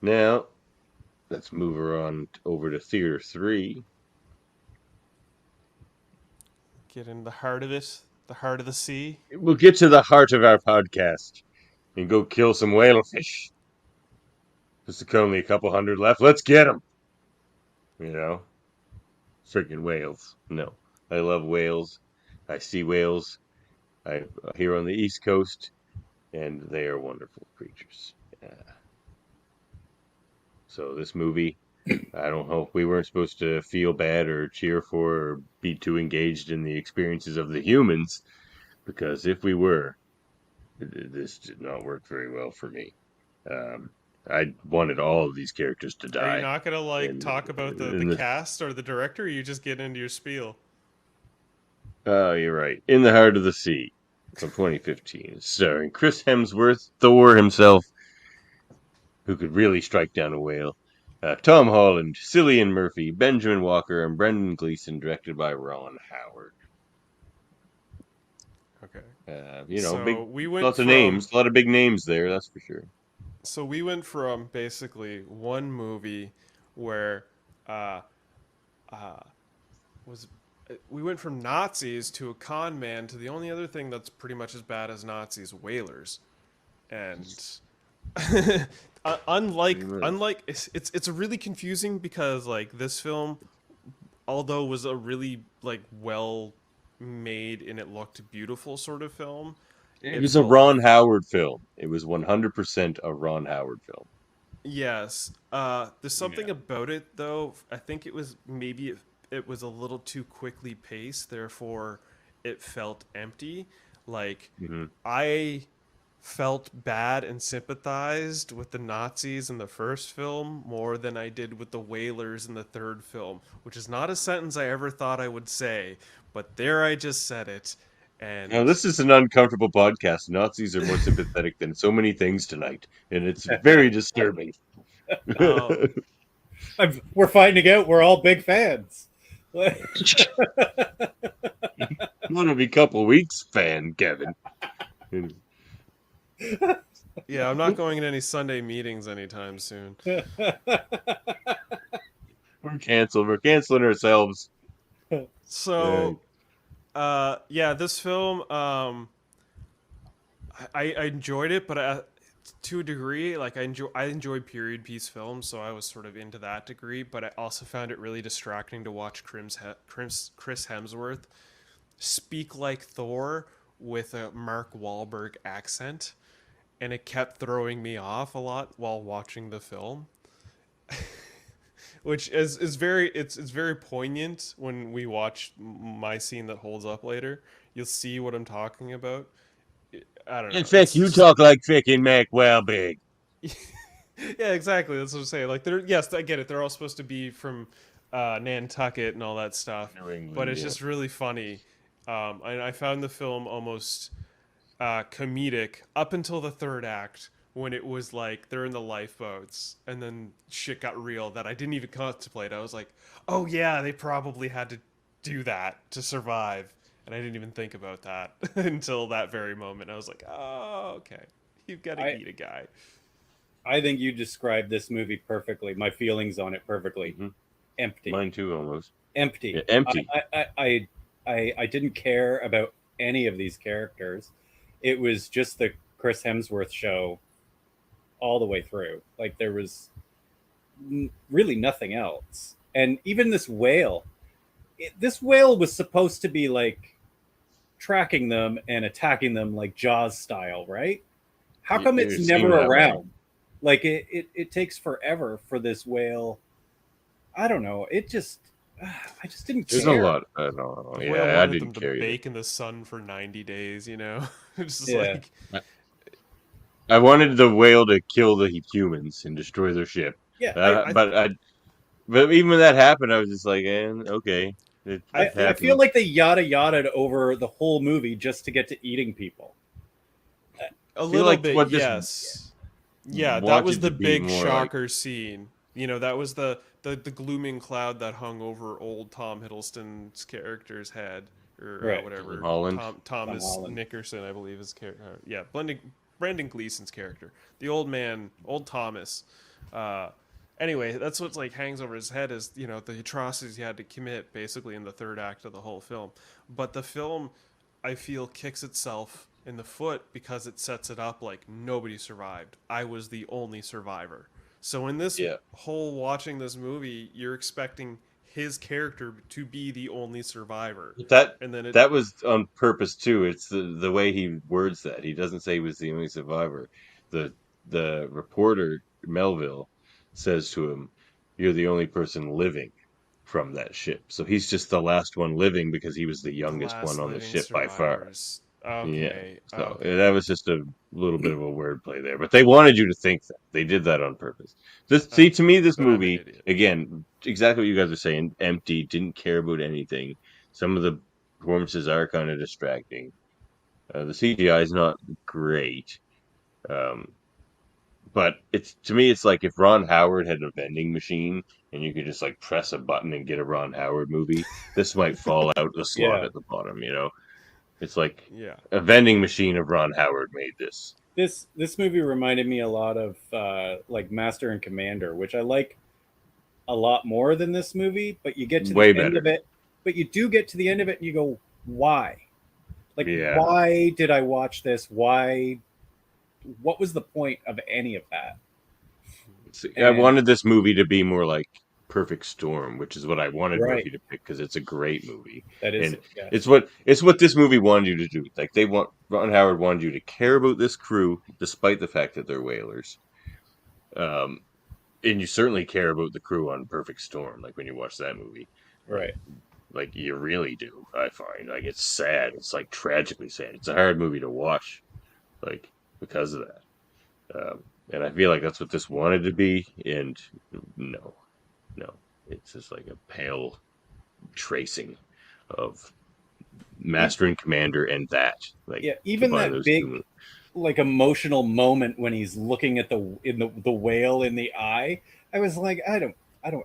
Now, let's move her on over to Theater 3. Get in the heart of it, the heart of the sea. We'll get to the heart of our podcast and go kill some whalefish. There's only a couple hundred left. Let's get them. You know, freaking whales. No, I love whales. I see whales. I here on the East Coast, and they are wonderful creatures. So this movie, I don't know if we weren't supposed to feel bad or cheer for or be too engaged in the experiences of the humans, because if we were, this did not work very well for me. Um, I wanted all of these characters to Are you die, not gonna like and talk about the in the cast or the director? Or you just get into your spiel? oh, you're right. In the Heart of the Sea from 2015, starring Chris Hemsworth, Thor himself, who could really strike down a whale. Tom Holland, Cillian Murphy, Benjamin Walker, and Brendan Gleeson, directed by Ron Howard. Okay. Big, So we went lots of from names, a lot of big names there, that's for sure. basically one movie where uh uh was we went from Nazis to a con man to the only other thing that's pretty much as bad as Nazis, whalers. And unlike it's really confusing because like this film, although was a really like well made and it looked beautiful sort of film, It it was a felt Ron Howard film. It was 100% a Ron Howard film. yes. There's something Yeah. about it though. I think it was maybe it was a little too quickly paced, therefore it felt empty. Like Hmm. I felt bad and sympathized with the Nazis in the first film more than I did with the whalers in the third film, which is not a sentence I ever thought I would say, but there I just said it. Now, And this is an uncomfortable podcast. Nazis are more sympathetic than so many things tonight, and it's very disturbing. um, We're finding out we're all big fans. One of a couple weeks fan, Kevin. yeah, I'm not going to any Sunday meetings anytime soon. We're canceled. We're canceling ourselves. So, yeah, this film, I enjoyed it, but to a degree, like I enjoy period piece films, so I was sort of into that degree. But I also found it really distracting to watch Chris Hemsworth speak like Thor with a Mark Wahlberg accent, and it kept throwing me off a lot while watching the film. Which is very it's very poignant when we watch my scene that holds up later. You'll see what I'm talking about. I don't In know. fact, you talk like frickin' Mac Wellbig. Yeah, exactly. That's what I'm saying. Like, they're yes, I get it. They're all supposed to be from Nantucket and all that stuff, New but England, it's yeah. just really funny. And I found the film almost comedic up until the third act when it was like they're in the lifeboats and then shit got real that I didn't even contemplate. I was like, oh yeah, they probably had to do that to survive. And I didn't even think about that until that very moment. I was like, oh, okay. You've got to I eat a guy. I think you described this movie perfectly. My feelings on it perfectly. Hmm. Empty, Mine too, almost. empty. Yeah, empty. I didn't care about any of these characters. It was just the Chris Hemsworth show all the way through. Like there was really nothing else. And even this whale, this whale was supposed to be like tracking them and attacking them like Jaws style, right? How come it's It seemed never that way. around? Like it takes forever for this whale. I don't know. I just didn't There's a care. lot. I don't know. The whale Yeah, I wanted them didn't to care either. bake in the sun for 90 days, you know? It's just Yeah. like, I wanted the whale to kill the humans and destroy their ship. Yeah. Uh, but I, but even when that happened, I was just like, okay, I it I think, feel happened. like they yada yada over the whole movie just to get to eating people. a I feel little like bit, what this yes. Yeah, that was wanted the to be big more like, shocker scene. You know, that was the glooming cloud that hung over old Tom Hiddleston's character's head, or Right. Tom whatever. Holland. Tom Thomas Holland. Nickerson, I believe, his character. Yeah, Brendan Gleeson's character. The old man, old Thomas. Anyway, that's what's like hangs over his head is, you know, the atrocities he had to commit basically in the third act of the whole film. But the film, I feel, kicks itself in the foot because it sets it up like nobody survived. I was the only survivor. So in this whole watching this movie, you're expecting his character to be the only survivor. And then that was on purpose too. It's the way he words that. He doesn't say he was the only survivor. The reporter Melville says to him, "You're the only person living from that ship." So he's just the last one living because he was the youngest one on the ship by far. Okay. Yeah. So that was just a little bit of a wordplay there, but they wanted you to think that. They did that on purpose. See, to me, this movie, again, exactly what you guys are saying, empty, didn't care about anything. Some of the performances are kind of distracting. The CGI is not great. But to me, it's like if Ron Howard had a vending machine and you could just like press a button and get a Ron Howard movie, this might fall out the slot at the bottom, you know? It's like a vending machine of Ron Howard made this. This movie reminded me a lot of like Master and Commander, which I like a lot more than this movie, but you get to the end of it, but you do get to the end of it and you go, why? Like, why did I watch this? Why? What was the point of any of that? I wanted this movie to be more like Perfect Storm, which is what I wanted Murphy to pick because it's a great movie. That is, and it's what this movie wanted you to do. Like Ron Howard wanted you to care about this crew, despite the fact that they're whalers. And you certainly care about the crew on Perfect Storm, like when you watch that movie, right? Like you really do. I find like it's sad. It's like tragically sad. It's a hard movie to watch, like because of that. And I feel like that's what this wanted to be, and no, it's just like a pale tracing of Master and Commander and that. Like even that big, like emotional moment when he's looking at the whale in the eye. I was like, I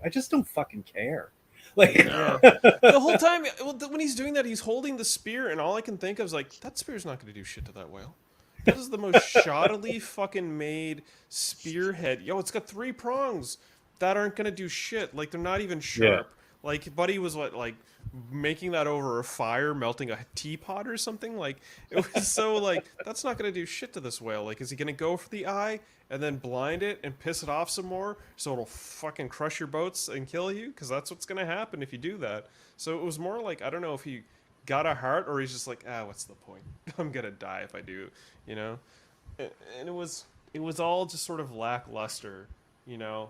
just don't fucking care. Like the whole time when he's doing that, he's holding the spear, and all I can think of is like, that spear's not going to do shit to that whale. That is the most shoddily fucking made spearhead. Yo, it's got 3 prongs that aren't gonna do shit. Like they're not even sharp. Like Buddy was like making that over a fire, melting a teapot or something. Like it was so like that's not gonna do shit to this whale. Like is he gonna go for the eye and then blind it and piss it off some more so it'll fucking crush your boats and kill you? Because that's what's gonna happen if you do that. So it was more like I don't know if he got a heart or he's just like what's the point? I'm gonna die if I do, you know. And it was all just sort of lackluster. You know,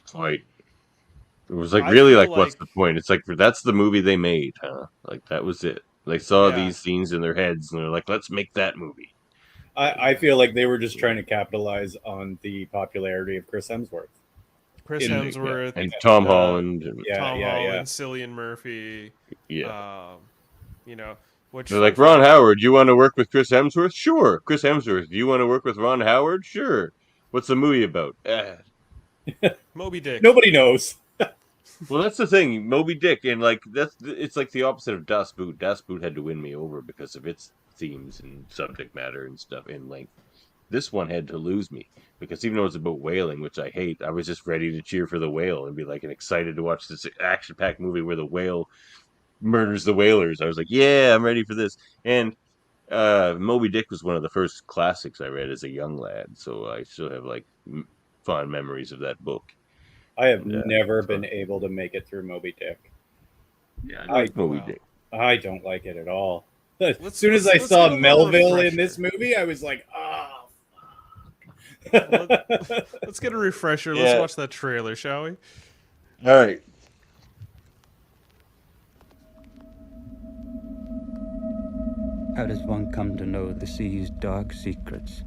it was like really like what's the point? It's like that's the movie they made, huh? Like that was it. They saw these scenes in their heads and they're like, let's make that movie. I feel like they were just trying to capitalize on the popularity of Chris Hemsworth. And Tom Holland, and Cillian Murphy. You know, which they're like, Ron Howard, you want to work with Chris Hemsworth? Sure. Chris Hemsworth, do you want to work with Ron Howard? Sure. What's the movie about? Moby Dick. Nobody knows. Well, that's the thing, Moby Dick, and like it's like the opposite of Das Boot. Das Boot had to win me over because of its themes and subject matter and stuff in length. This one had to lose me because even though it's about whaling, which I hate, I was just ready to cheer for the whale and be like and excited to watch this action-packed movie where the whale murders the whalers. I was like, yeah, I'm ready for this. And Moby Dick was one of the first classics I read as a young lad, so I still have like fond memories of that book. I have never been able to make it through Moby Dick. Yeah, I like Moby Dick. I don't like it at all. As soon as I saw Melville in this movie, I was like, oh, fuck. Let's get a refresher. Let's watch that trailer, shall we? All right. How does one come to know the sea's dark secrets?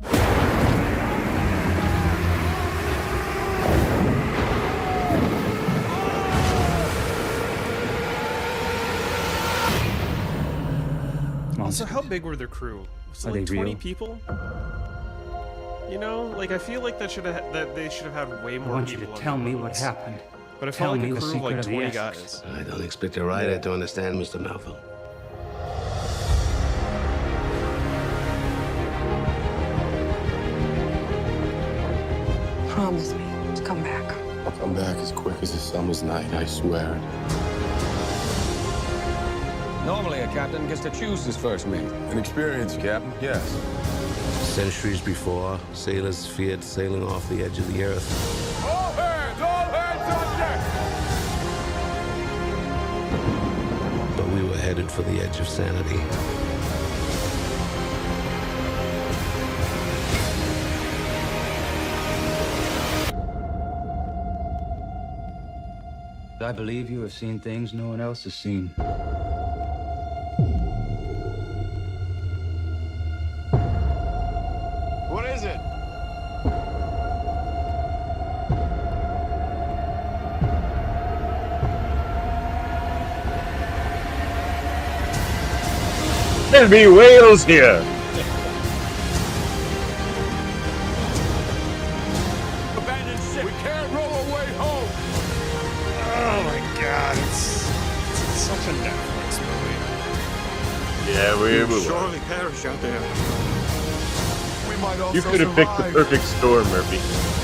Also, how big were their crew? Was it like 20 people? You know, like I feel like that they should have had way more. I want you to tell me what happened. But it felt like a crew of like 20 guys. I don't expect a writer to understand, Mr. Melville. Promise me come back. I'll come back as quick as a summer's night, I swear. Normally, a captain gets to choose his first mate. An experienced captain, yes. Centuries before, sailors feared sailing off the edge of the earth. All hands on deck! But we were headed for the edge of sanity. I believe you have seen things no one else has seen. What is it? There'll be whales here. Abandoned ship. We can't row away home. Oh my god, it's such a Netflix movie. Yeah, we will. Surely perish out there. We might also You could have picked the survive. perfect storm, Murphy.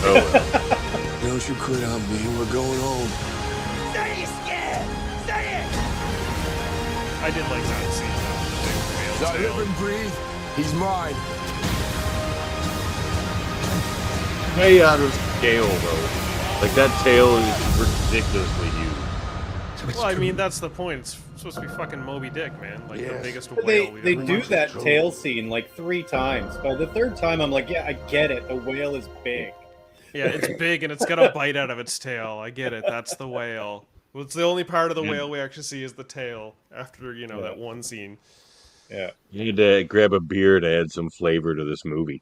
Oh well. Don't you quit on me. We're going home. I did like that scene. As I live and breathe, he's mine. Way out of scale, though. Like, that tail is ridiculously huge. Well, I mean, that's the point. It's supposed to be fucking Moby Dick, man. Like, the Yes. biggest But whale we've they ever do watched. that tail scene like 3 times. By the 3rd time, I'm like, yeah, I get it. The whale is big. Yeah, it's big and it's got a bite out of its tail. I get it. That's the whale. Well, it's the only part of the whale we actually see is the tail after, you know, that one scene. Yeah. You need to grab a beer to add some flavor to this movie.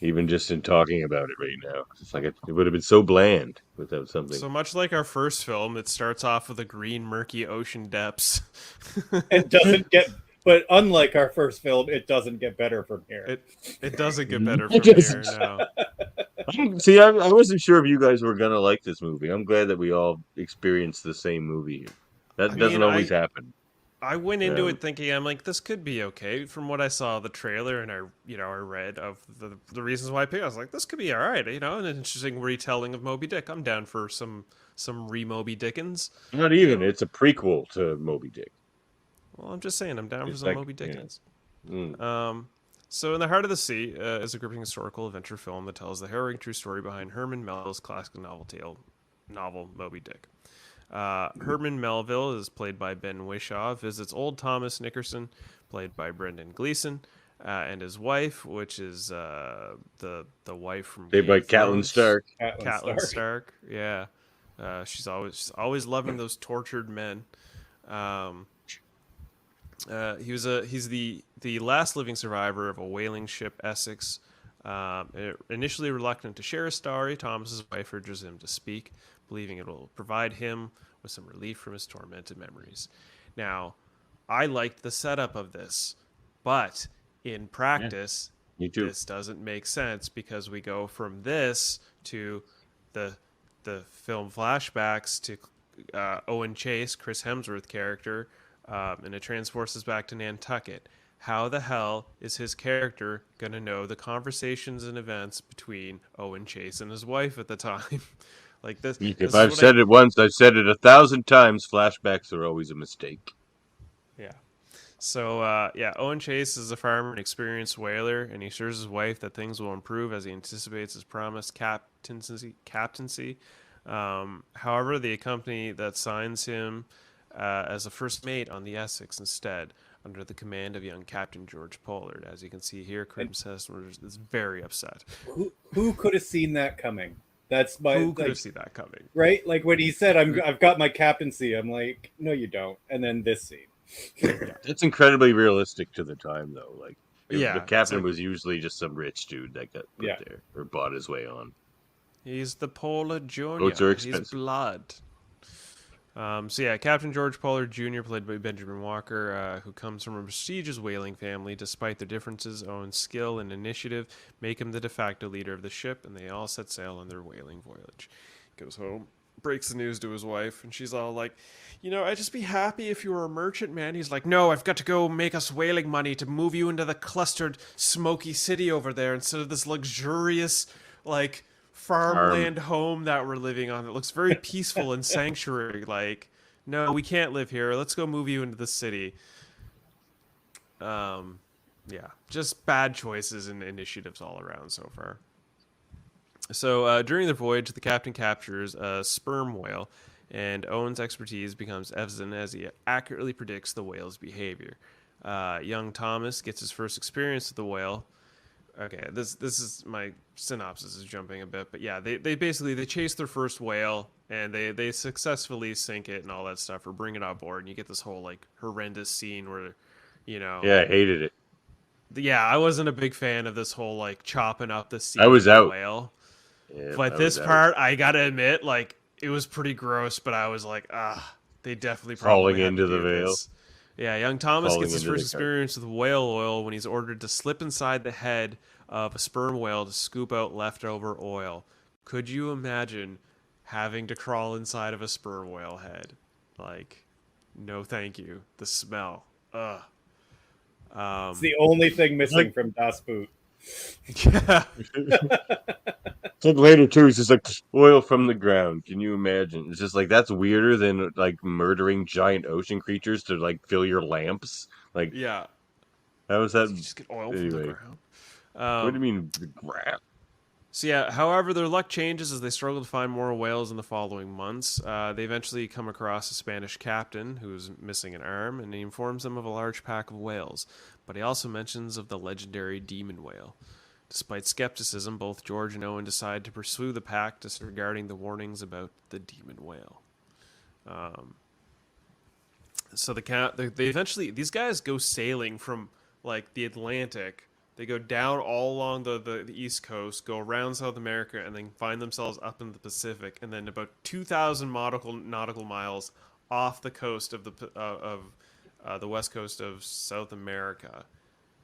Even just in talking about it right now. It's like it would have been so bland without something. So much like our first film, it starts off with the green, murky ocean depths. It doesn't get, but unlike our first film, it doesn't get better from here. It doesn't get better from It here, doesn't. no. See, I wasn't sure if you guys were going to like this movie. I'm glad that we all experienced the same movie. That doesn't always happen. I went into Yeah. it thinking, I'm like, this could be okay. From what I saw the trailer and I read of the reasons why I picked, I was like, this could be all right. You know, an interesting retelling of Moby Dick. I'm down for some re-Moby Dickens. Not even. It's a prequel to Moby Dick. Well, I'm just saying, I'm down for It's some like- Moby Dickens. Mm. So, In the Heart of the Sea is a gripping historical adventure film that tells the harrowing true story behind Herman Melville's classic novel Moby Dick. Herman Melville is played by Ben Whishaw, visits old Thomas Nickerson, played by Brendan Gleeson, and his wife, which is the wife from Played by Game of Catelyn Thrones. Stark. Catelyn Stark, yeah. She's always loving those tortured men. He's the last living survivor of a whaling ship, Essex. Initially reluctant to share his story, Thomas's wife urges him to speak, believing it will provide him with some relief from his tormented memories. Now, I liked the setup of this, but in practice, Me too. this doesn't make sense because we go from this to the film flashbacks to Owen Chase, Chris Hemsworth character, and it transports us back to Nantucket. How the hell is his character going to know the conversations and events between Owen Chase and his wife at the time? Like this. If I've said it once, I've said it 1,000 times. Flashbacks are always a mistake. Yeah. So, Owen Chase is a farmer and experienced whaler, and he assures his wife that things will improve as he anticipates his promised captaincy. However, the company that signs him as a first mate on the Essex instead, under the command of young Captain George Pollard. As you can see here, ChrisHemsworth is very upset. Who could have seen that coming? That's my. Who could have seen that coming? Right? Like when he said, I've got my captaincy, I'm like, no, you don't. And then this scene. It's incredibly realistic to the time, though. Like, Yeah, the captain it's like- was usually just some rich dude that got put there or bought his way on. He's the Pollard Jr. Boats are He's expensive. blood. Captain George Pollard Jr., played by Benjamin Walker, who comes from a prestigious whaling family. Despite their differences, Owen's skill and initiative make him the de facto leader of the ship, and they all set sail on their whaling voyage. He goes home, breaks the news to his wife, and she's all like, I'd just be happy if you were a merchant, man. He's like, no, I've got to go make us whaling money to move you into the clustered, smoky city over there instead of this luxurious, like, farmland home that we're living on. It looks very peaceful and sanctuary. Like, no, we can't live here. Let's go move you into the city. Yeah, just bad choices and initiatives all around so far. So during their voyage, the captain captures a sperm whale, and Owen's expertise becomes evident as he accurately predicts the whale's behavior. Young Thomas gets his first experience with the whale. Okay, this is my synopsis is jumping a bit, but yeah, they basically chase their first whale and they successfully sink it and all that stuff, or bring it on board, and you get this whole like horrendous scene where, Yeah, I hated it. Yeah, I wasn't a big fan of this whole like chopping up the sea I was of the out. whale. Yeah, But this part, I gotta admit, like it was pretty gross. But I was like, they definitely probably Falling had into to the do veil. this. Yeah, young Thomas Falling gets his into the first experience with whale oil when he's ordered to slip inside the head of a sperm whale to scoop out leftover oil. Could you imagine having to crawl inside of a sperm whale head? Like, no, thank you. The smell. Ugh. It's the only thing missing from Das Boot. Yeah. It's like later too. It's just like oil from the ground. Can you imagine? It's just like that's weirder than like murdering giant ocean creatures to like fill your lamps. Like, Yeah. how was that? You just get oil from the Anyway. ground. What do you mean the ground? So yeah, however, their luck changes as they struggle to find more whales in the following months. They eventually come across a Spanish captain who's missing an arm, and he informs them of a large pack of whales. But he also mentions of the legendary demon whale. Despite skepticism, both George and Owen decide to pursue the pack, disregarding the warnings about the demon whale. So they eventually, these guys go sailing from like the Atlantic. They go down all along the East Coast, go around South America, and then find themselves up in the Pacific, and then about 2,000 nautical miles off the coast of the west coast of South America.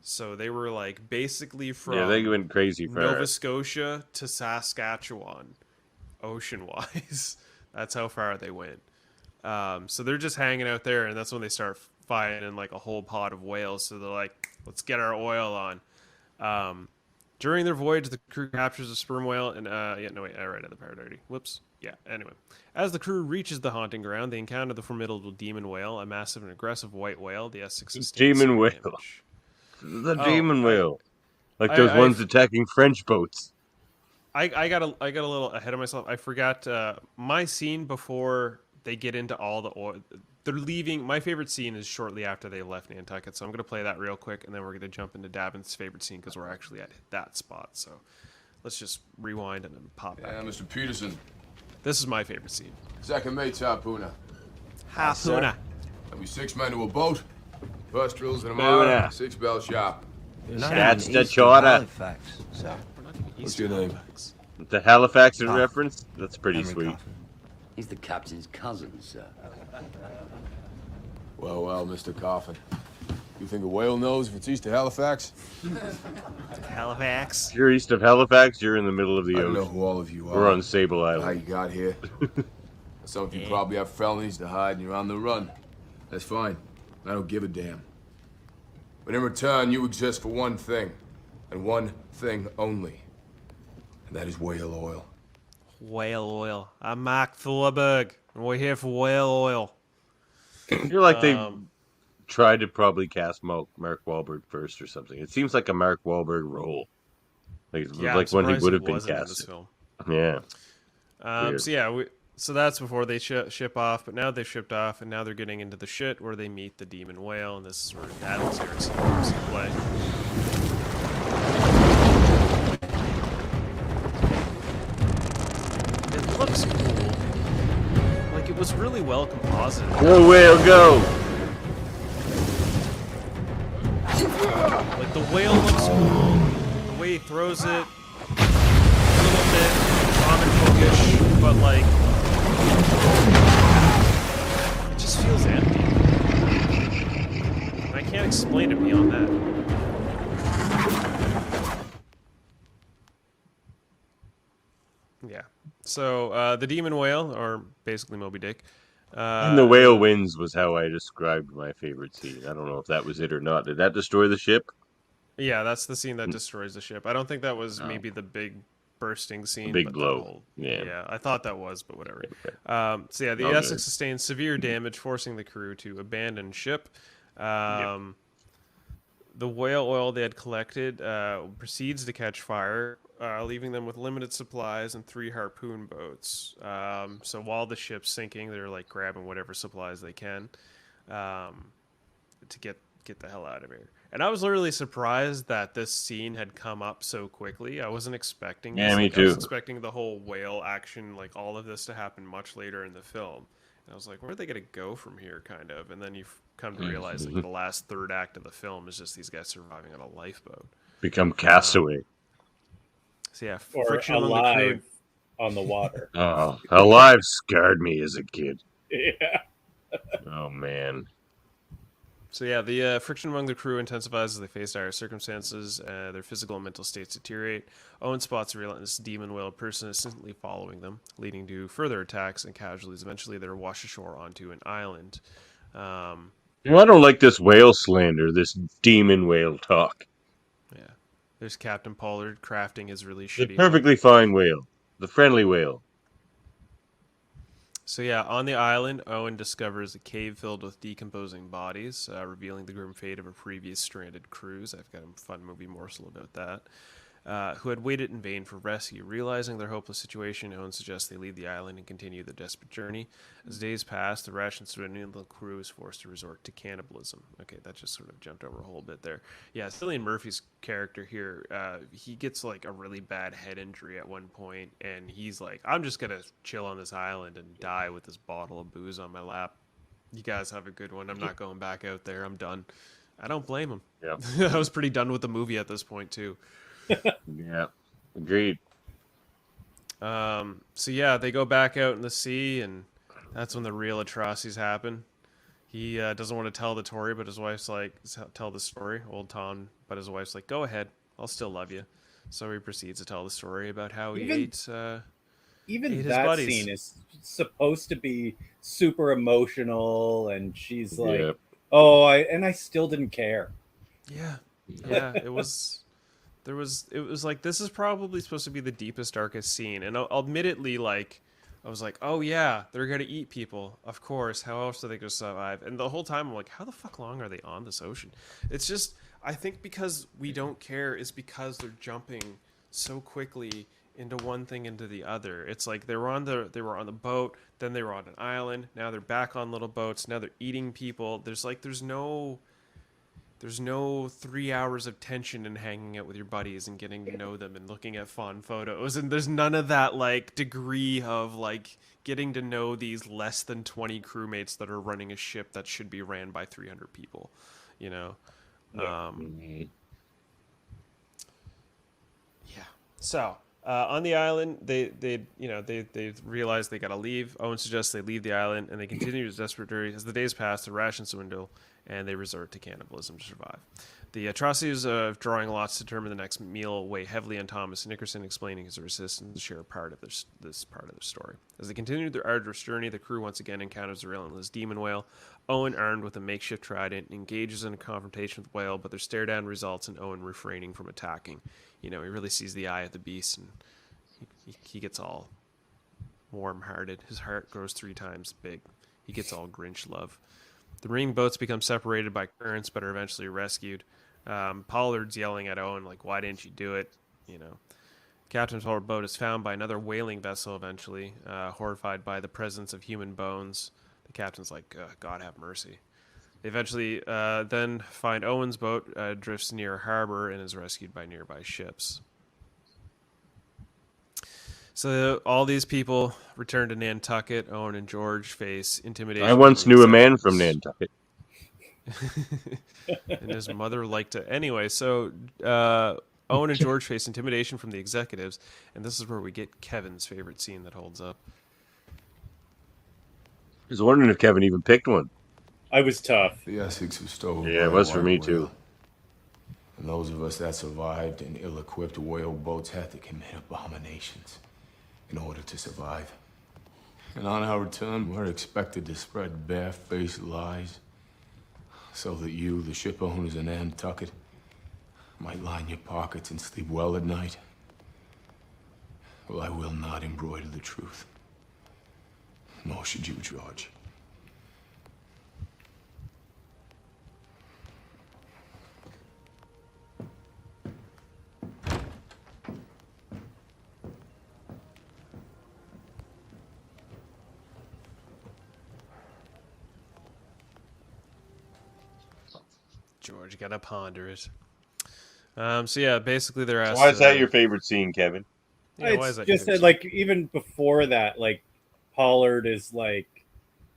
So they were like basically from They went crazy fast. Nova Scotia to Saskatchewan, ocean-wise. That's how far they went. So they're just hanging out there, and that's when they start finding like a whole pod of whales. So they're like, let's get our oil on. During their voyage, the crew captures a sperm whale, and I read the part already. Whoops. Yeah. Anyway, as the crew reaches the haunting ground, they encounter the formidable demon whale, a massive and aggressive white whale, the S1E16. Demon whale. The demon whale, like those I ones attacking French boats. I got a little ahead of myself. I forgot my scene before they get into all the oil. They're leaving. My favorite scene is shortly after they left Nantucket, so I'm going to play that real quick, and then we're going to jump into Davin's favorite scene because we're actually at that spot. So let's just rewind and then pop back. Yeah, Mr. Peterson. This is my favorite scene. Second mate's harpooner. Harpooner. And we 6 men to a boat. First drills in a Harpooner. mile, 6 bell sharp. That's the charter. Halifax, sir. We're not even What's east your of name? Halifax. The Halifax in Coffin. reference. That's pretty Henry sweet. Coffin. He's the captain's cousin, sir. Well, Mr. Coffin. You think a whale knows if it's east of Halifax? Halifax. If you're east of Halifax, you're in the middle of the I don't know ocean. who all of you are. We're on Sable How you Island. got here. Some of you probably have felonies to hide and you're on the run. That's fine. I don't give a damn. But in return, you exist for one thing, and one thing only. And that is whale oil. Whale oil. I'm Mark Thorberg, and we're here for whale oil. You're like they tried to probably cast Mark Wahlberg first or something. It seems like a Mark Wahlberg role. Like, Yeah, like I'm when he surprised would have been wasn't in this cast. film. Yeah. Weird. So yeah, so that's before they ship off. But now they've shipped off, and now they're getting into the shit where they meet the demon whale, and this is where Davin's heresy comes into play. It looks cool. Like it was really well composited. Go whale, go! Like the whale looks cool. The way he throws it, a little bit comic bookish, but like it just feels empty. And I can't explain it beyond that. Yeah. So the demon whale, or basically Moby Dick. And the whale wins was how I described my favorite scene. I don't know if that was it or not. Did that destroy the ship? Yeah, that's the scene that destroys the ship. I don't think that was maybe the big bursting scene. big but blow. That whole, Yeah. I thought that was, but whatever. Okay. So yeah, the All Essex good. sustains severe damage, forcing the crew to abandon ship. The whale oil they had collected proceeds to catch fire, leaving them with limited supplies and 3 harpoon boats. So while the ship's sinking, they're like grabbing whatever supplies they can to get the hell out of here. And I was literally surprised that this scene had come up so quickly. I wasn't expecting this. Yeah, me I was too. expecting the whole whale action, like all of this to happen much later in the film. And I was like, where are they going to go from here, kind of? And then you come to realize like the last third act of the film is just these guys surviving on a lifeboat. Become castaway. So yeah, Or friction among the crew. alive on the water. Oh, Alive scarred me as a kid. Yeah. Oh, man. So yeah, the friction among the crew intensifies as they face dire circumstances. Their physical and mental states deteriorate. Owen spots a relentless demon whale person instantly following them, leading to further attacks and casualties. Eventually, they're washed ashore onto an island. Well, I don't like this whale slander, this demon whale talk. Yeah, there's Captain Pollard crafting his really The shitty. perfectly fine whale. The friendly whale. So yeah, on the island, Owen discovers a cave filled with decomposing bodies, revealing the grim fate of a previous stranded cruise. I've got a fun movie morsel about that. Who had waited in vain for rescue. Realizing their hopeless situation, Owen suggests they leave the island and continue the desperate journey. As days pass, the rations dwindle and the crew is forced to resort to cannibalism. Okay, that just sort of jumped over a whole bit there. Yeah, Cillian Murphy's character here, he gets like a really bad head injury at one point, and he's like, I'm just going to chill on this island and die with this bottle of booze on my lap. You guys have a good one. I'm not going back out there. I'm done. I don't blame him. Yeah. I was pretty done with the movie at this point, too. Yeah. Agreed. So yeah, they go back out in the sea, and that's when the real atrocities happen. He doesn't want to tell the story, but his wife's like, tell the story, old Tom. But his wife's like, go ahead, I'll still love you. So he proceeds to tell the story about how he ate his that buddies. scene is supposed to be super emotional, and she's like, Yeah. "Oh, I still didn't care." Yeah, it was. It was like, this is probably supposed to be the deepest, darkest scene. And admittedly, like, I was like, oh yeah, they're going to eat people. Of course. How else are they going to survive? And the whole time I'm like, how the fuck long are they on this ocean? It's just, I think because we don't care is because they're jumping so quickly into one thing into the other. It's like they were on the boat, then they were on an island, now they're back on little boats, now they're eating people. There's no 3 hours of tension in hanging out with your buddies and getting to know them and looking at fun photos. And there's none of that like degree of like getting to know these less than 20 crewmates that are running a ship that should be ran by 300 people, you know? Yeah. So on the island, they realize they got to leave. Owen suggests they leave the island, and they continue to desperate journey. As the days pass, the rations dwindle, and they resort to cannibalism to survive. The atrocities of drawing lots to determine the next meal weigh heavily on Thomas Nickerson, explaining his resistance to share a part of this part of the story. As they continue their arduous journey, the crew once again encounters a relentless demon whale. Owen, armed with a makeshift trident, engages in a confrontation with the whale, but their stare down results in Owen refraining from attacking. You know, he really sees the eye of the beast, and he gets all warm-hearted. His heart grows 3 times big. He gets all Grinch love. The marine boats become separated by currents, but are eventually rescued. Pollard's yelling at Owen, like, why didn't you do it? You know. Captain Pollard's boat is found by another whaling vessel eventually, horrified by the presence of human bones. The captain's like, God have mercy. They eventually then find Owen's boat, drifts near a harbor, and is rescued by nearby ships. So all these people return to Nantucket. Owen and George face intimidation. I once knew a man from Nantucket. And his mother liked it. Anyway, so Owen and George face intimidation from the executives, and this is where we get Kevin's favorite scene that holds up. I was wondering if Kevin even picked one. I was tough. The Essex was stolen. Yeah, it was for me too. And those of us that survived in ill-equipped whale boats had to commit abominations in order to survive. And on our return, we're expected to spread bare-faced lies so that you, the ship owners in Nantucket, might line your pockets and sleep well at night. Well, I will not embroider the truth. Nor should you, George. George, gotta ponder it. So yeah, basically they're asked. So why is that your favorite scene, Kevin? Yeah, why It's is that your just favorite that, like, even before that, like, Pollard is like,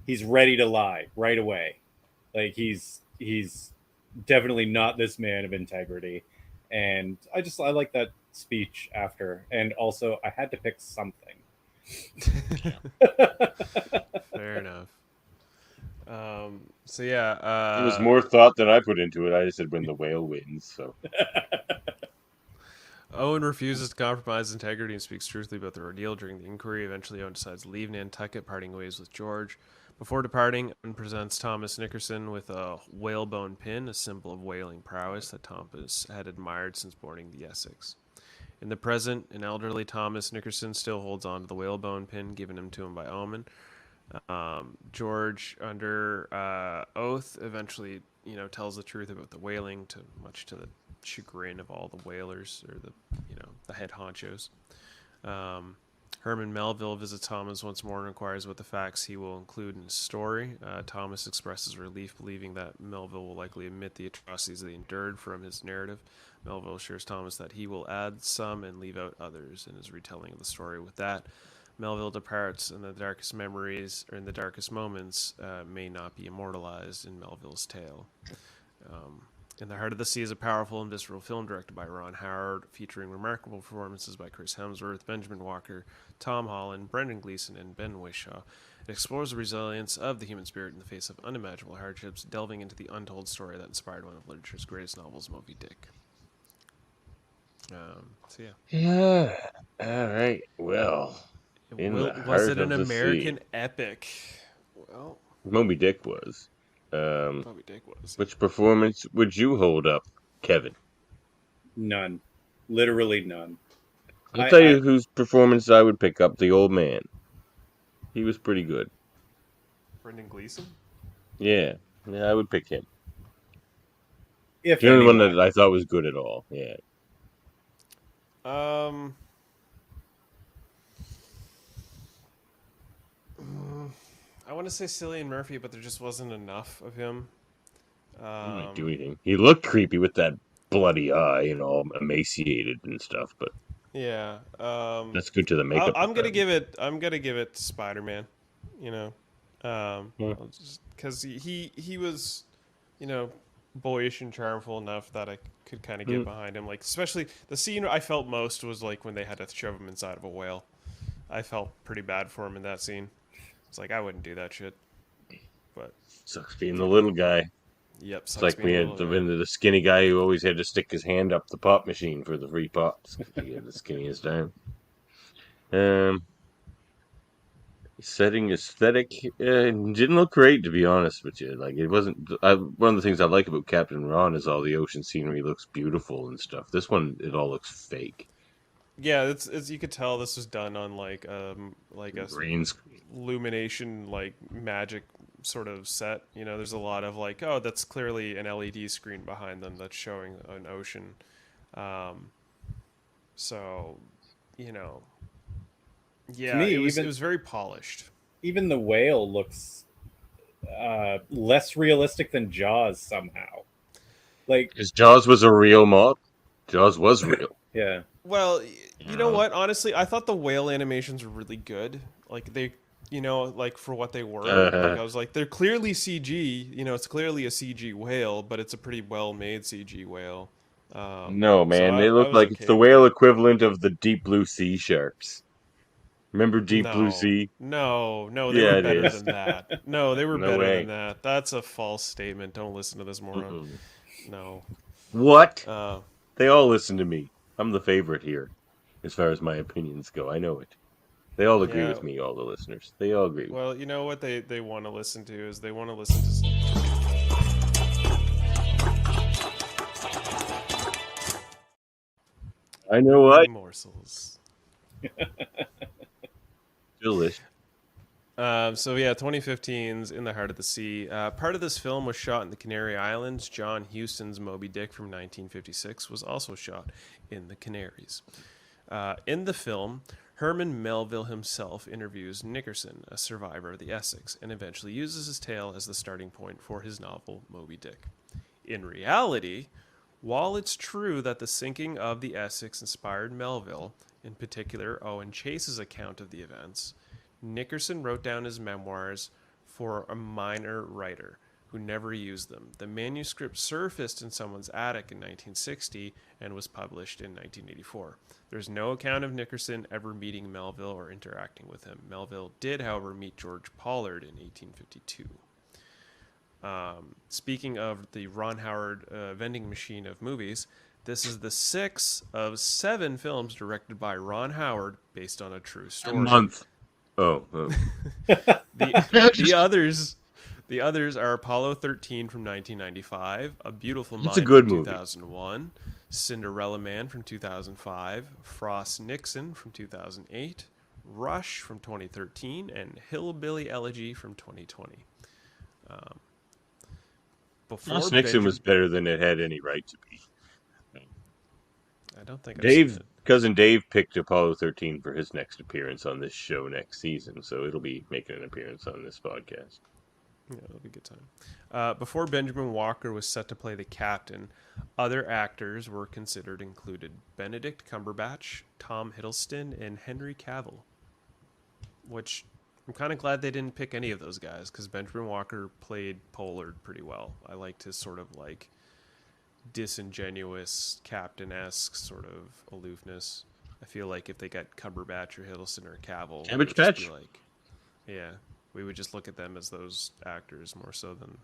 he's ready to lie right away. Like, he's definitely not this man of integrity. And I like that speech after. And also, I had to pick something. Fair enough. So yeah, It was more thought than I put into it. I just said when the whale wins. So Owen refuses to compromise integrity and speaks truthfully about the ordeal during the inquiry. Eventually, Owen decides to leave Nantucket, parting ways with George. Before departing, Owen presents Thomas Nickerson with a whalebone pin, a symbol of whaling prowess that Thomas had admired since boarding the Essex. In the present, an elderly Thomas Nickerson still holds on to the whalebone pin given to him by Owen. George, under oath, eventually, tells the truth about the whaling, much to the chagrin of all the whalers, or the head honchos. Herman Melville visits Thomas once more and inquires about the facts he will include in his story. Thomas expresses relief, believing that Melville will likely admit the atrocities they endured from his narrative. Melville assures Thomas that he will add some and leave out others in his retelling of the story. With that, Melville departs, and the darkest memories, or in the darkest moments, may not be immortalized in Melville's tale. In the Heart of the Sea is a powerful and visceral film directed by Ron Howard, featuring remarkable performances by Chris Hemsworth, Benjamin Walker, Tom Holland, Brendan Gleeson, and Ben Whishaw. It explores the resilience of the human spirit in the face of unimaginable hardships, delving into the untold story that inspired one of literature's greatest novels, Moby Dick. So yeah. yeah. All right. Well, Was it an American epic? Well, Moby Dick was. Moby Dick was. Which performance would you hold up, Kevin? None. Literally none. I'll tell you whose performance I would pick up, the old man. He was pretty good. Brendan Gleeson? Yeah, I would pick him. If the only one that I thought was good at all, yeah. I want to say Cillian Murphy, but there just wasn't enough of him. He might do anything. He looked creepy with that bloody eye and all emaciated and stuff, but yeah, that's good to the makeup. I'm gonna give it Spider-Man. Because he was, boyish and charmful enough that I could kind of get behind him. Like, especially the scene I felt most was like when they had to shove him inside of a whale. I felt pretty bad for him in that scene. It's like, I wouldn't do that shit. But sucks being the little guy. Yep. It's like we had the skinny guy who always had to stick his hand up the pop machine for the free pops. He had the skinniest arm. Setting aesthetic didn't look great, to be honest with you. Like, it wasn't. One of the things I like about Captain Ron is all the ocean scenery looks beautiful and stuff. This one, it all looks fake. Yeah, it's you could tell this was done on like a green screen, illumination, like magic sort of set. There's a lot of like, oh, that's clearly an LED screen behind them that's showing an ocean. So, yeah, to me, it was very polished. Even the whale looks less realistic than Jaws somehow. Like, because Jaws was a real mod. Jaws was real. Yeah. Well, you know what? Honestly, I thought the whale animations were really good. Like, they, like for what they were. Like, I was like, they're clearly CG. It's clearly a CG whale, but it's a pretty well-made CG whale. No, man, they look like it's the whale equivalent of the deep blue sea sharks. Remember Deep Blue Sea? No, they were better than that. No, they were better than that. That's a false statement. Don't listen to this moron. No. What? They all listen to me. I'm the favorite here, as far as my opinions go. I know it. They all agree with me, all the listeners. They all agree. Well, you know what they want to listen to is they want to listen to... I know what? Morsels. Delicious. 2015's In the Heart of the Sea. Part of this film was shot in the Canary Islands. John Huston's Moby Dick from 1956 was also shot in the Canaries. In the film, Herman Melville himself interviews Nickerson, a survivor of the Essex, and eventually uses his tale as the starting point for his novel Moby Dick. In reality, while it's true that the sinking of the Essex inspired Melville, in particular Owen Chase's account of the events, Nickerson wrote down his memoirs for a minor writer who never used them. The manuscript surfaced in someone's attic in 1960 and was published in 1984. There's no account of Nickerson ever meeting Melville or interacting with him. Melville did, however, meet George Pollard in 1852. Speaking of the Ron Howard vending machine of movies, this is the 6th of 7 films directed by Ron Howard based on a true story. A month. Oh. The others are Apollo 13 from 1995, A Beautiful Mind It's a good from movie. 2001, Cinderella Man from 2005, Frost Nixon from 2008, Rush from 2013, and Hillbilly Elegy from 2020. Frost Nixon was better than it had any right to be. I don't think I've seen it. Cousin Dave picked Apollo 13 for his next appearance on this show next season, so it'll be making an appearance on this podcast. Yeah, it'll be a good time. Before Benjamin Walker was set to play the captain, other actors were considered included Benedict Cumberbatch, Tom Hiddleston, and Henry Cavill. Which I'm kind of glad they didn't pick any of those guys, because Benjamin Walker played Pollard pretty well. I liked his sort of like disingenuous captain-esque sort of aloofness. I feel like if they got Cumberbatch or Hiddleston or Cavill, Cabbage Patch? We would just look at them as those actors more so than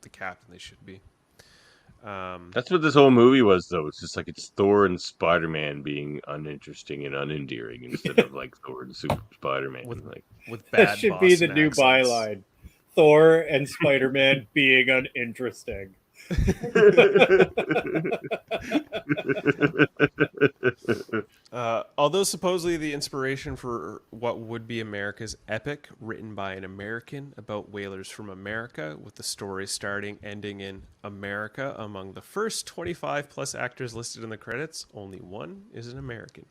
the captain they should be. That's what this whole movie was, though. It's just like it's Thor and Spider-Man being uninteresting and unendearing instead of like Thor and Super Spider-Man. With That bad should be the Boston new accents. byline. Thor and Spider-Man being uninteresting. Although supposedly the inspiration for what would be America's epic, written by an American about whalers from America, with the story ending in America, among the first 25 plus actors listed in the credits, only one is an American.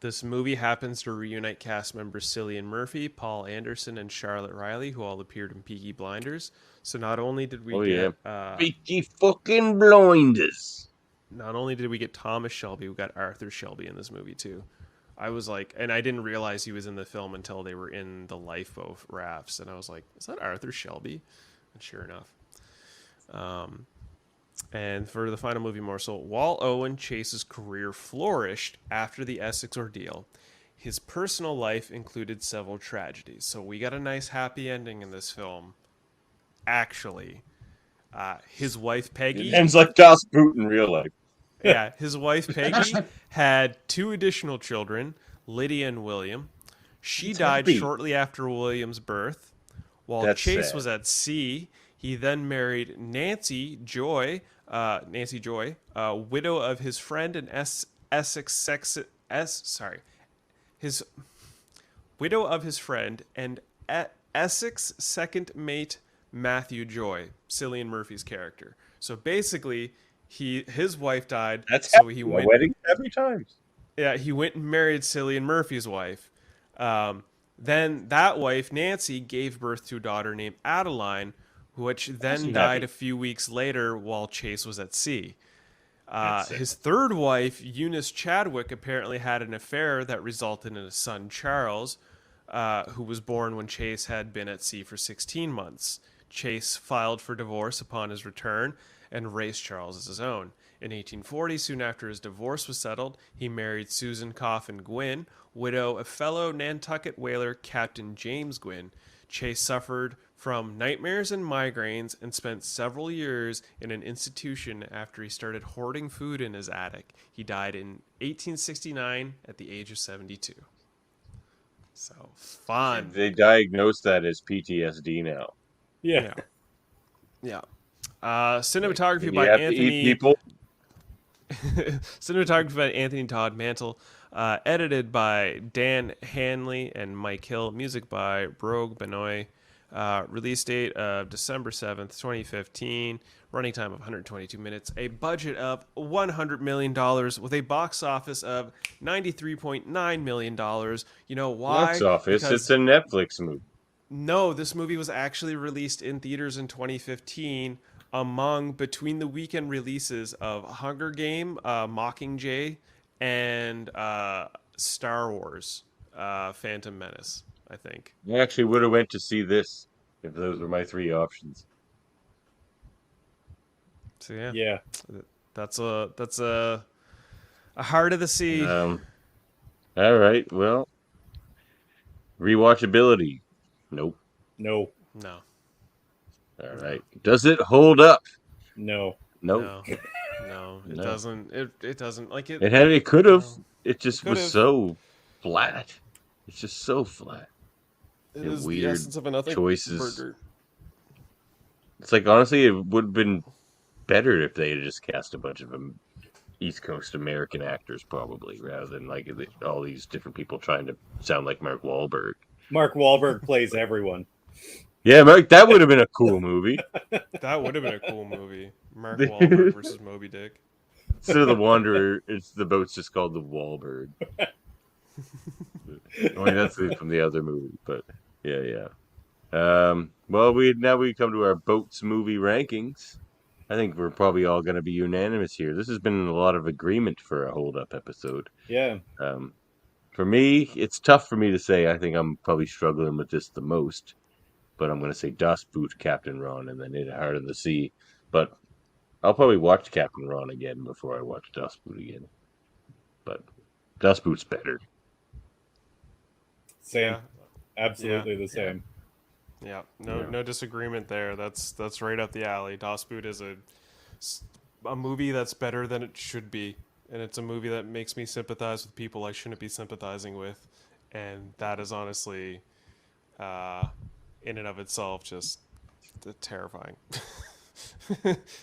This movie happens to reunite cast members Cillian Murphy, Paul Anderson, and Charlotte Riley, who all appeared in Peaky Blinders. So not only did we get Peaky fucking Blinders. Not only did we get Thomas Shelby, we got Arthur Shelby in this movie too. I was like, and I didn't realize he was in the film until they were in the lifeboat rafts, and I was like, is that Arthur Shelby? And sure enough. And for the final movie morsel, while Owen Chase's career flourished after the Essex ordeal, his personal life included several tragedies. So we got a nice happy ending in this film. Actually, his wife Peggy... It ends like Das Boot in real life. Yeah, his wife Peggy had 2 additional children, Lydia and William. She died shortly after William's birth. While Chase was at sea, he then married Nancy Joy, widow of his friend and Essex second mate Matthew Joy, Cillian Murphy's character. So basically, his wife died. He went wedding every time. Yeah, he went and married Cillian Murphy's wife. Then that wife, Nancy, gave birth to a daughter named Adeline, which then died a few weeks later while Chase was at sea. His third wife, Eunice Chadwick, apparently had an affair that resulted in a son, Charles, who was born when Chase had been at sea for 16 months. Chase filed for divorce upon his return and raised Charles as his own. In 1840, soon after his divorce was settled, he married Susan Coffin Gwynn, widow of fellow Nantucket whaler Captain James Gwynn. Chase suffered from nightmares and migraines and spent several years in an institution after he started hoarding food in his attic. He died in 1869 at the age of 72. So, fun. They diagnosed that as PTSD now. Yeah. Cinematography You by have to Anthony... eat people? Cinematography by Anthony Todd Mantle. Edited by Dan Hanley and Mike Hill. Music by Brogue Benoit. Release date of December 7th, 2015. Running time of 122 minutes. A budget of $100 million with a box office of $93.9 million. You know why? Box office. Because It's a Netflix movie. no, this movie was actually released in theaters in 2015 between the weekend releases of Hunger Game, Mockingjay, and Star Wars, Phantom Menace, I think. I actually would have went to see this if those were my three options. So yeah, Yeah. that's a Heart of the Sea. All right. Well, rewatchability. Nope. No. No, All right. Does it hold up? No. Nope. no, it No. doesn't. It doesn't like it. It could have. No. It just It was could've. so flat. It's just so flat. It and is the weird essence of a nothing choices. burger. It's like, honestly, it would have been better if they had just cast a bunch of East Coast American actors, probably, rather than like all these different people trying to sound like Mark Wahlberg. Mark Wahlberg plays everyone. Yeah, Mark, that would have been a cool movie. That would have been a cool movie. Mark Wahlberg versus Moby Dick. Instead of the Wanderer, the boat's just called the Wahlberg. I mean, that's from the other movie, but yeah. Well, we come to our boats movie rankings. I think we're probably all going to be unanimous here. This has been a lot of agreement for a hold-up episode. Yeah. For me, it's tough for me to say. I think I'm probably struggling with this the most. But I'm going to say Das Boot, Captain Ron, and then In the Heart of the Sea. But I'll probably watch Captain Ron again before I watch Das Boot again. But Das Boot's better. Same. Yeah. Absolutely the same. Yeah, no disagreement there. That's right up the alley. Das Boot is a movie that's better than it should be, and it's a movie that makes me sympathize with people I shouldn't be sympathizing with, and that is honestly, in and of itself, just terrifying.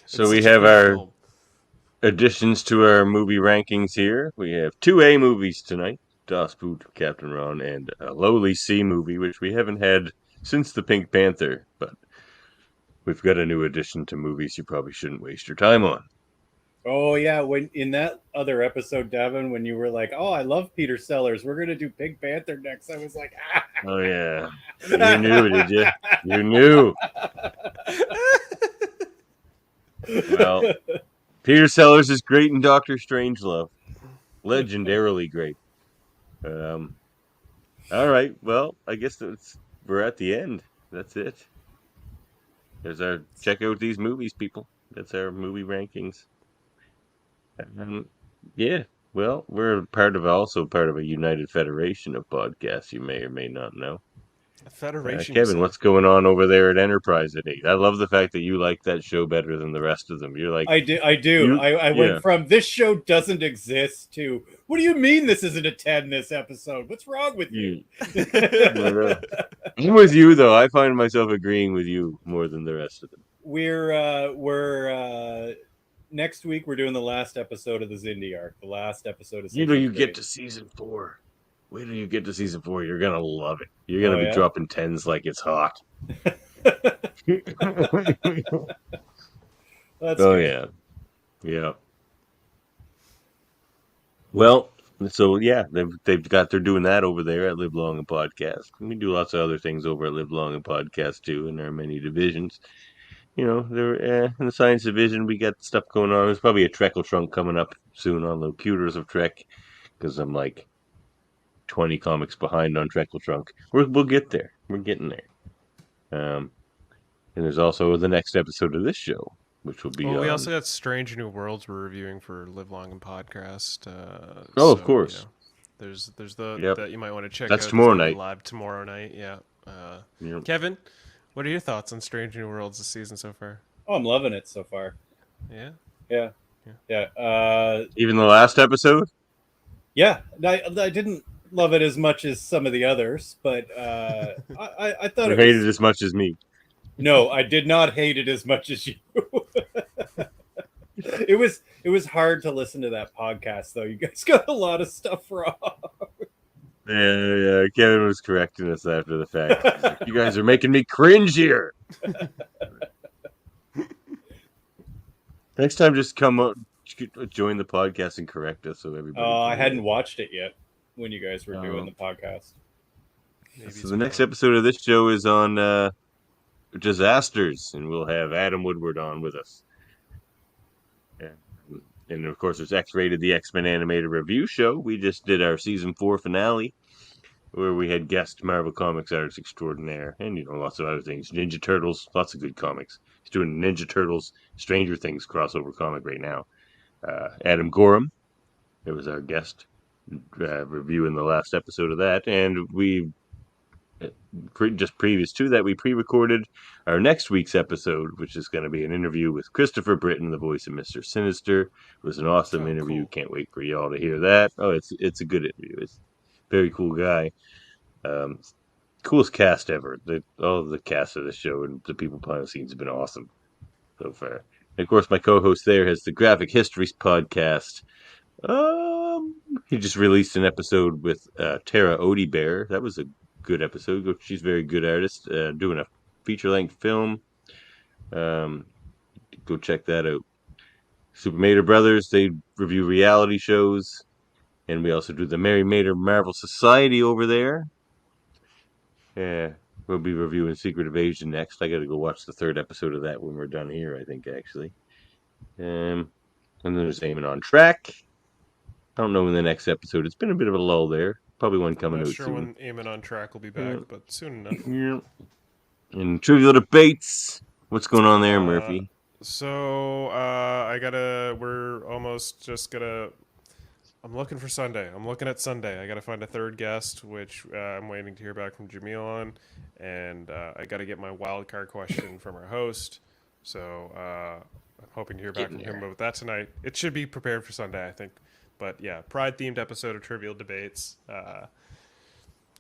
So we have our additions to our movie rankings here. We have 2A movies tonight: Das Boot, Captain Ron, and a lowly C movie, which we haven't had since the Pink Panther, but we've got a new addition to movies you probably shouldn't waste your time on. Oh yeah, when in that other episode, Davan, when you were like, "Oh, I love Peter Sellers. We're gonna do Pink Panther next," I was like, "Ah." Oh yeah, you knew, did you? You knew. Well, Peter Sellers is great in Doctor Strangelove, legendarily great. All right, well, I guess we're at the end. That's it. Check out these movies, people. That's our movie rankings. Yeah, well, we're also part of a united federation of podcasts you may or may not know. A federation. Kevin, what's going on over there at Enterprise at 8? I love the fact that you like that show better than the rest of them. You're like, I do. I went from this show doesn't exist to what do you mean this isn't a 10 this episode? What's wrong with you? I'm with you though. I find myself agreeing with you more than the rest of them. We're next week we're doing the last episode of the Zindi arc. The last episode of season 3. Get to season 4. Wait till you get to season 4. You're gonna love it. You're gonna be dropping 10s like it's hot. That's yeah. Well, so yeah, they're doing that over there at Live Long and Podcast. We do lots of other things over at Live Long and Podcast too, in our many divisions. You know, in the science division, we got stuff going on. There's probably a Treckle Trunk coming up soon on Locutors of Trek, because I'm like 20 comics behind on Treckle Trunk. We'll get there. We're getting there. And there's also the next episode of this show, which will be. Well, we also got Strange New Worlds we're reviewing for Live Long and Podcast. Of course. You know, there's that you might want to check out. That's tomorrow night. Live tomorrow night. Yeah. Kevin, what are your thoughts on Strange New Worlds this season so far? Oh, I'm loving it so far. Yeah. Even the last episode. Yeah, I didn't love it as much as some of the others, but I thought you hated it as much as me. No, I did not hate it as much as you. It was hard to listen to that podcast though. You guys got a lot of stuff wrong. Yeah, Kevin was correcting us after the fact. He's like, you guys are making me cringe here. Next time, just come up, join the podcast and correct us so everybody. Oh, I can hadn't hear. watched it yet when you guys were doing the podcast. So the next episode of this show is on disasters, and we'll have Adam Woodward on with us. And of course, there's X-Rated, the X-Men animated review show. We just did our season 4 finale, where we had guest Marvel Comics artist extraordinaire, and lots of other things. Ninja Turtles, lots of good comics. He's doing Ninja Turtles, Stranger Things crossover comic right now. Adam Gorham, it was our guest reviewing the last episode of that, and we just previous to that, we pre-recorded our next week's episode, which is going to be an interview with Christopher Britton, the voice of Mr. Sinister. It was an awesome interview. Cool. Can't wait for y'all to hear that. Oh, it's a good interview. It's a very cool guy. Coolest cast ever. All the cast of the show and the people behind the scenes have been awesome so far. And of course, my co-host there has the Graphic Histories podcast. He just released an episode with Tara Odiebear. That was a good episode. She's a very good artist, doing a feature-length film. Go check that out. Super Mater Brothers, they review reality shows, and we also do the Mary Mater Marvel Society over there. Yeah, we'll be reviewing Secret Invasion next. I got to go watch the 3rd episode of that when we're done here, I think, actually. And then there's Aiming on Track. I don't know when the next episode. It's been a bit of a lull there. Probably one coming out soon. I'm not sure when Aiming on Track will be back, but soon enough. Yeah. And Trivial Debates. What's going on there, Murphy? So, we're almost just gonna, I'm looking for Sunday. I'm looking at Sunday. I gotta find a 3rd guest, which I'm waiting to hear back from Jaemeel on. And I gotta get my wild card question from our host. So, I'm hoping to hear back from him about that tonight. It should be prepared for Sunday, I think. But yeah, Pride-themed episode of Trivial Debates.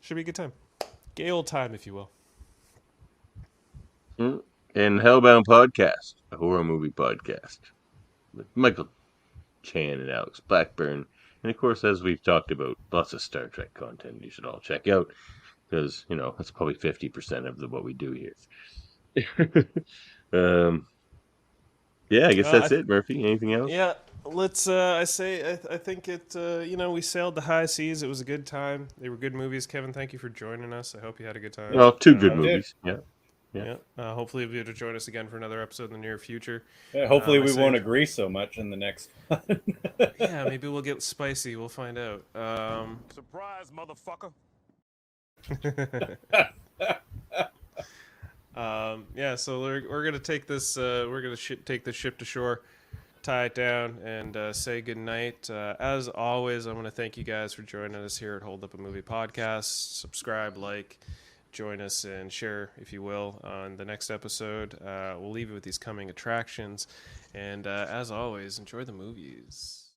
Should be a good time. Gay old time, if you will. And Hellbound Podcast, a horror movie podcast with Michael Chan and Alex Blackburn. And of course, as we've talked about, lots of Star Trek content you should all check out, because, that's probably 50% of what we do here. Yeah, I guess that's it, Murphy. Anything else? Yeah, let's, I think it, we sailed the high seas. It was a good time. They were good movies. Kevin, thank you for joining us. I hope you had a good time. Well, 2 good movies. Yeah. Hopefully you'll be able to join us again for another episode in the near future. Yeah, hopefully we won't agree so much in the next one. Yeah, maybe we'll get spicy. We'll find out. Surprise, motherfucker. So we're gonna take this. Take the ship to shore, tie it down, and say goodnight. As always, I want to thank you guys for joining us here at Hold Up a Movie Podcast. Subscribe, like, join us, and share, if you will, on the next episode. We'll leave you with these coming attractions, and as always, enjoy the movies.